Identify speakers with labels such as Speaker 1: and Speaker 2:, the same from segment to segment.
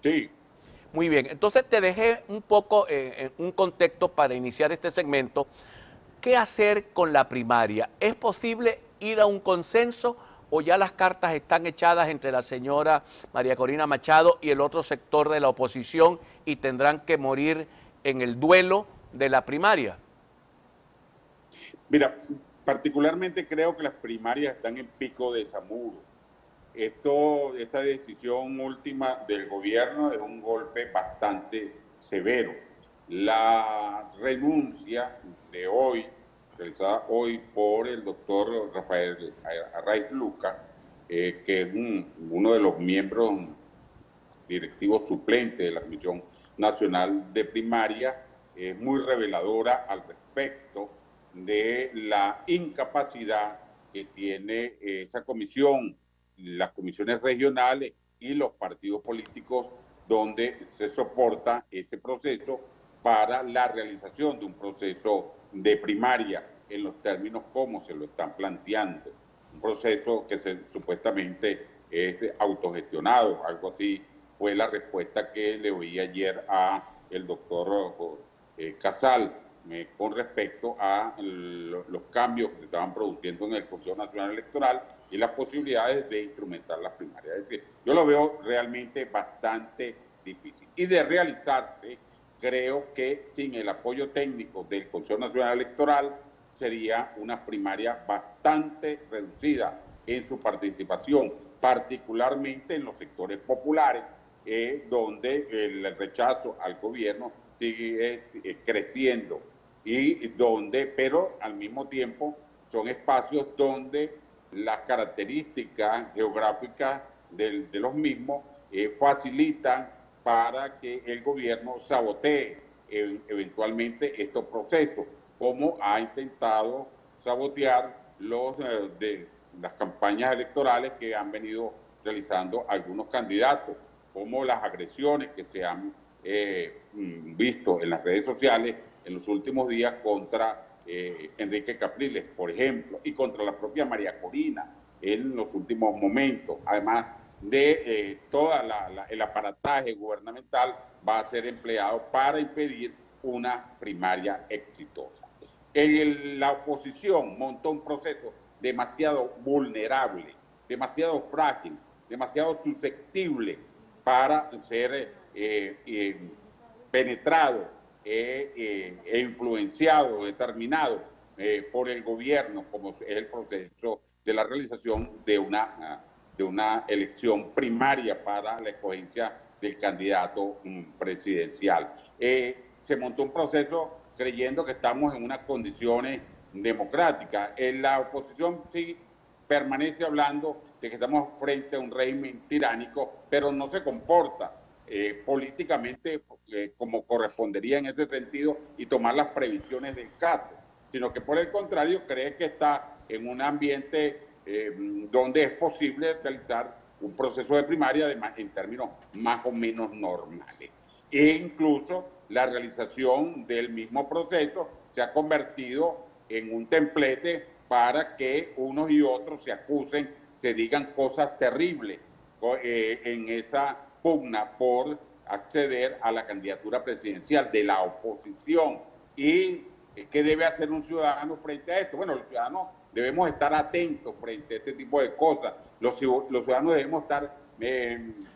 Speaker 1: Sí,
Speaker 2: Muy bien, entonces te dejé un poco en un contexto para iniciar este segmento. ¿Qué hacer con la primaria? ¿Es posible ir a un consenso o ya las cartas están echadas entre la señora María Corina Machado y el otro sector de la oposición y tendrán que morir en el duelo de la primaria?
Speaker 1: mira, particularmente creo que las primarias están en pico de Zamuro. Esta decisión última del gobierno es un golpe bastante severo. La renuncia de hoy, realizada hoy por el doctor Rafael Arraiz Luca, que es uno de los miembros directivos suplentes de la Comisión Nacional de Primaria, es muy reveladora al respecto de la incapacidad que tiene esa comisión, las comisiones regionales y los partidos políticos donde se soporta ese proceso para la realización de un proceso de primaria en los términos como se lo están planteando. Un proceso que supuestamente es autogestionado, algo así fue la respuesta que le oí ayer a el doctor Casal con respecto a los cambios que se estaban produciendo en el Consejo Nacional Electoral y las posibilidades de instrumentar las primarias. Es decir, yo lo veo realmente bastante difícil. Y de realizarse, creo que sin el apoyo técnico del Consejo Nacional Electoral sería una primaria bastante reducida en su participación, particularmente en los sectores populares, donde el rechazo al gobierno sigue creciendo y donde, pero al mismo tiempo son espacios donde las características geográficas de los mismos facilitan para que el gobierno sabotee eventualmente estos procesos, como ha intentado sabotear las campañas electorales que han venido realizando algunos candidatos, como las agresiones que se han visto en las redes sociales en los últimos días contra Enrique Capriles, por ejemplo, y contra la propia María Corina en los últimos momentos. Además de todo el aparataje gubernamental va a ser empleado para impedir una primaria exitosa. La oposición montó un proceso demasiado vulnerable, demasiado frágil, demasiado susceptible para ser penetrado influenciado, determinado por el gobierno, como es el proceso de la realización de una elección primaria para la escogencia del candidato presidencial. Se montó un proceso creyendo que estamos en unas condiciones democráticas. En la oposición sí permanece hablando de que estamos frente a un régimen tiránico, pero no se comporta políticamente como correspondería en ese sentido y tomar las previsiones del caso, sino que por el contrario cree que está en un ambiente donde es posible realizar un proceso de primaria en términos más o menos normales. E incluso la realización del mismo proceso se ha convertido en un templete para que unos y otros se acusen, se digan cosas terribles en esa pugna por acceder a la candidatura presidencial de la oposición. ¿Y qué debe hacer un ciudadano frente a esto? Bueno, los ciudadanos debemos estar atentos frente a este tipo de cosas. Los ciudadanos debemos estar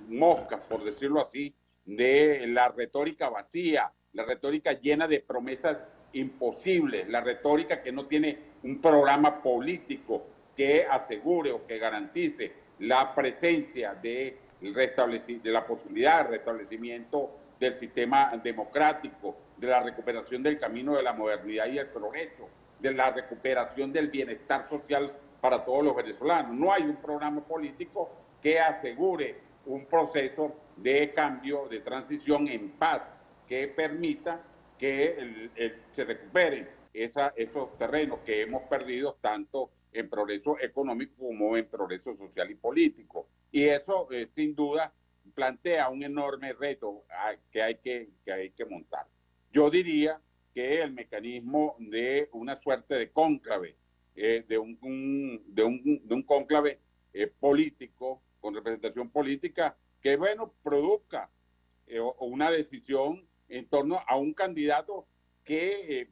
Speaker 1: moscas, por decirlo así, de la retórica vacía, la retórica llena de promesas imposibles, la retórica que no tiene un programa político que asegure o que garantice la presencia de la posibilidad de restablecimiento del sistema democrático, de la recuperación del camino de la modernidad y el progreso, de la recuperación del bienestar social para todos los venezolanos. No hay un programa político que asegure un proceso de cambio, de transición en paz, que permita que se recuperen esos terrenos que hemos perdido tanto en progreso económico como en progreso social y político. Y eso, sin duda, plantea un enorme reto que hay que montar. Yo diría que el mecanismo de una suerte de cónclave, de un cónclave político, con representación política, que, bueno, produzca o una decisión en torno a un candidato que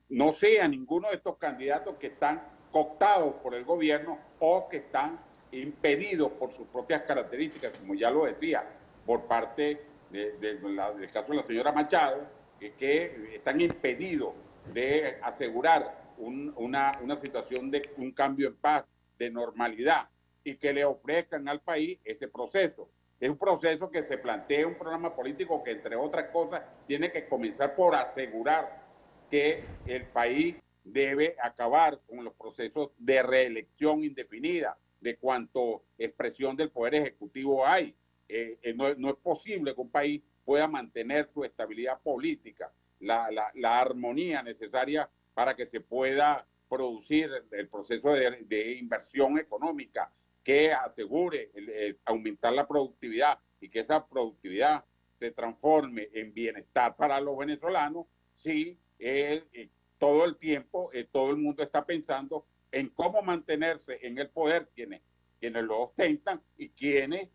Speaker 1: no sea ninguno de estos candidatos que están cooptados por el gobierno o que están impedidos por sus propias características, como ya lo decía, por parte del caso de la señora Machado, que están impedidos de asegurar una situación de un cambio en paz, de normalidad, y que le ofrezcan al país ese proceso. Es un proceso que se plantea un programa político que, entre otras cosas, tiene que comenzar por asegurar que el país debe acabar con los procesos de reelección indefinida, de cuanto expresión del Poder Ejecutivo hay. No es posible que un país pueda mantener su estabilidad política, la armonía necesaria para que se pueda producir el proceso de inversión económica que asegure aumentar la productividad y que esa productividad se transforme en bienestar para los venezolanos, si todo el tiempo todo el mundo está pensando en cómo mantenerse en el poder quienes lo ostentan y quienes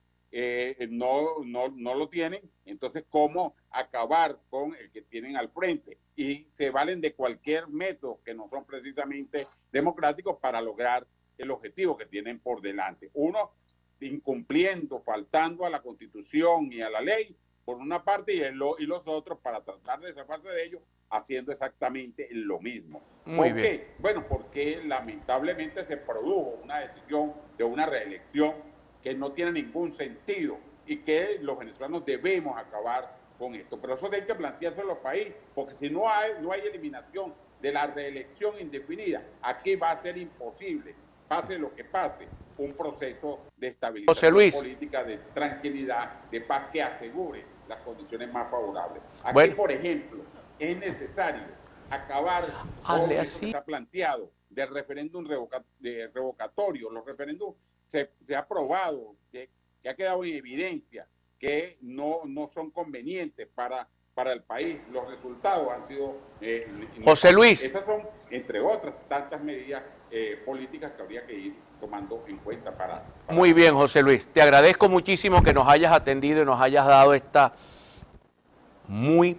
Speaker 1: no lo tienen, entonces cómo acabar con el que tienen al frente, y se valen de cualquier método que no son precisamente democráticos para lograr el objetivo que tienen por delante. Uno incumpliendo, faltando a la Constitución y a la ley, por una parte, y los otros, para tratar de zafarse de ellos, haciendo exactamente lo mismo. ¿Por qué? Bueno, porque lamentablemente se produjo una decisión de una reelección que no tiene ningún sentido y que los venezolanos debemos acabar con esto. Pero eso hay que planteárselo al país, porque si no hay eliminación de la reelección indefinida, aquí va a ser imposible, pase lo que pase, un proceso de estabilización política, de tranquilidad, de paz que asegure las condiciones más favorables. Aquí, por ejemplo, es necesario acabar con eso que está planteado del referéndum revocatorio. Los referéndums se ha probado, que ha quedado en evidencia que no son convenientes para el país. Los resultados han sido...
Speaker 2: José Luis.
Speaker 1: Esas son, entre otras, tantas medidas políticas que habría que ir tomando en cuenta para...
Speaker 2: Muy bien, José Luis. Te agradezco muchísimo que nos hayas atendido y nos hayas dado esta muy